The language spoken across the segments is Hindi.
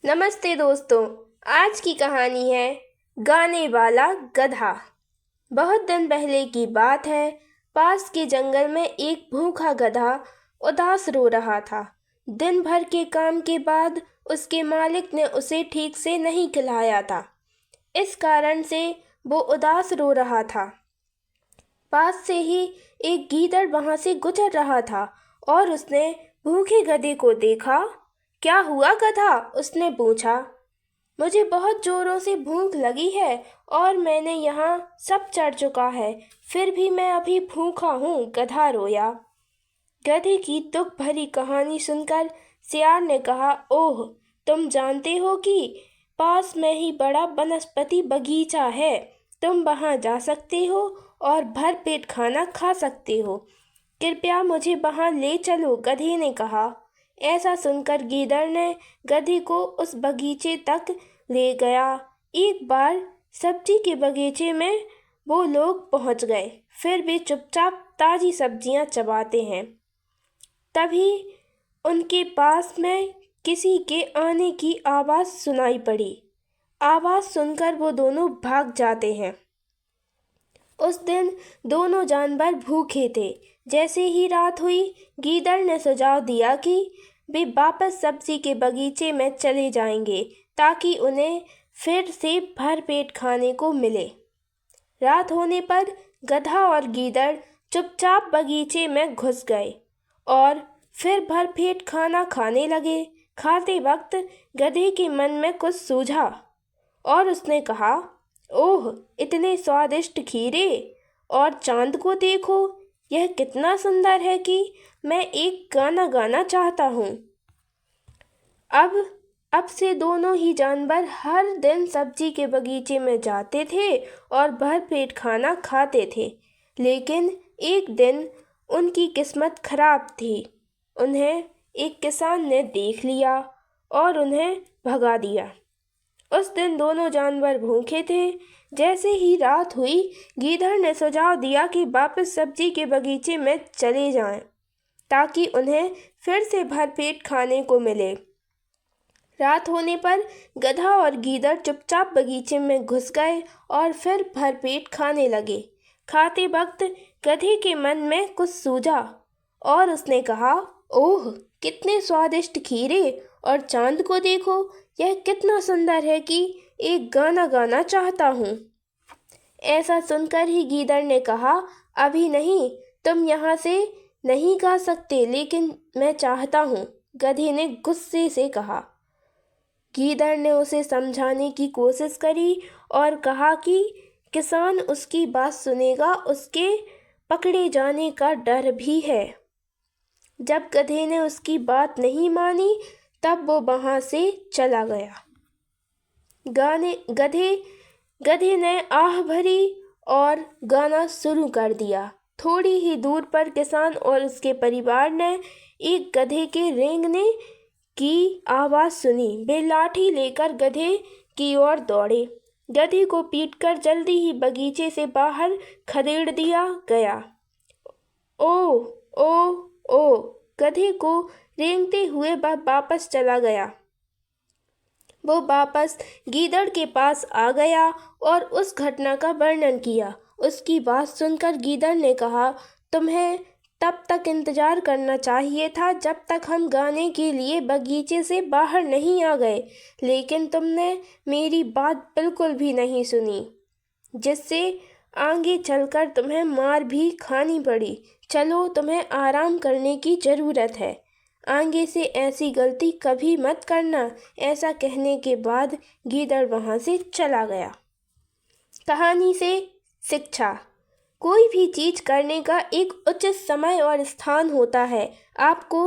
नमस्ते दोस्तों। आज की कहानी है गाने वाला गधा। बहुत दिन पहले की बात है। पास के जंगल में एक भूखा गधा उदास रो रहा था। दिन भर के काम के बाद उसके मालिक ने उसे ठीक से नहीं खिलाया था। इस कारण से वो उदास रो रहा था। पास से ही एक गीदड़ वहां से गुजर रहा था और उसने भूखे गधे को देखा। क्या हुआ गधा? उसने पूछा। मुझे बहुत जोरों से भूख लगी है और मैंने यहाँ सब चढ़ चुका है, फिर भी मैं अभी भूखा हूँ, गधा रोया। गधे की दुख भरी कहानी सुनकर सियार ने कहा, ओह, तुम जानते हो कि पास में ही बड़ा वनस्पति बगीचा है। तुम वहाँ जा सकते हो और भर पेट खाना खा सकते हो। कृपया मुझे वहाँ ले चलो, गधे ने कहा। ऐसा सुनकर गीदड़ ने गधे को उस बगीचे तक ले गया। एक बार सब्जी के बगीचे में वो लोग पहुंच गए। फिर भी चुपचाप ताजी सब्जियां चबाते हैं। तभी उनके पास में किसी के आने की आवाज़ सुनाई पड़ी। आवाज़ सुनकर वो दोनों भाग जाते हैं। उस दिन दोनों जानवर भूखे थे। जैसे ही रात हुई, गीदड़ ने सुझाव दिया कि वे वापस सब्जी के बगीचे में चले जाएंगे ताकि उन्हें फिर से भर पेट खाने को मिले। रात होने पर गधा और गीदड़ चुपचाप बगीचे में घुस गए और फिर भर पेट खाना खाने लगे। खाते वक्त गधे के मन में कुछ सूझा और उसने कहा, ओह, इतने स्वादिष्ट खीरे! और चांद को देखो, यह कितना सुंदर है कि मैं एक गाना गाना चाहता हूँ। अब से दोनों ही जानवर हर दिन सब्जी के बगीचे में जाते थे और भर पेट खाना खाते थे। लेकिन एक दिन उनकी किस्मत खराब थी। उन्हें एक किसान ने देख लिया और उन्हें भगा दिया। उस दिन दोनों जानवर भूखे थे। जैसे ही रात हुई, गीदड़ ने सुझाव दिया कि वापस सब्जी के बगीचे में चले जाएं ताकि उन्हें फिर से भरपेट खाने को मिले। रात होने पर गधा और गीदड़ चुपचाप बगीचे में घुस गए और फिर भरपेट खाने लगे। खाते वक्त गधे के मन में कुछ सूझा और उसने कहा, ओह, कितने स्वादिष्ट खीरे! और चांद को देखो, यह कितना सुंदर है कि एक गाना गाना चाहता हूँ। ऐसा सुनकर ही गीदड़ ने कहा, अभी नहीं, तुम यहाँ से नहीं गा सकते, लेकिन मैं चाहता हूँ, गधे ने गुस्से से कहा। गीदड़ ने उसे समझाने की कोशिश करी और कहा कि किसान उसकी बात सुनेगा, उसके पकड़े जाने का डर भी है। जब गधे ने उसकी बात नहीं मानी, तब वो वहां से चला गया। गधे ने आह भरी और गाना शुरू कर दिया। थोड़ी ही दूर पर किसान और उसके परिवार ने एक गधे के रेंगने की आवाज़ सुनी। वे लाठी लेकर गधे की ओर दौड़े। गधे को पीटकर जल्दी ही बगीचे से बाहर खदेड़ दिया गया। ओ ओ ओ, गधे को रेंगते हुए वह वापस चला गया। वो वापस गीदड़ के पास आ गया और उस घटना का वर्णन किया। उसकी बात सुनकर गीदड़ ने कहा, तुम्हें तब तक इंतजार करना चाहिए था जब तक हम गाने के लिए बगीचे से बाहर नहीं आ गए, लेकिन तुमने मेरी बात बिल्कुल भी नहीं सुनी, जिससे आगे चलकर तुम्हें मार भी खानी पड़ी। चलो, तुम्हें आराम करने की ज़रूरत है। आगे से ऐसी गलती कभी मत करना। ऐसा कहने के बाद गीदड़ वहाँ से चला गया। कहानी से शिक्षा। कोई भी चीज़ करने का एक उचित समय और स्थान होता है। आपको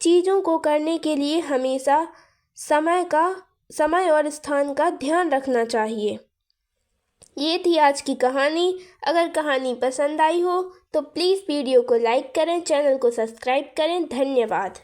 चीज़ों को करने के लिए हमेशा समय और स्थान का ध्यान रखना चाहिए। ये थी आज की कहानी। अगर कहानी पसंद आई हो तो प्लीज़ वीडियो को लाइक करें, चैनल को सब्सक्राइब करें। धन्यवाद।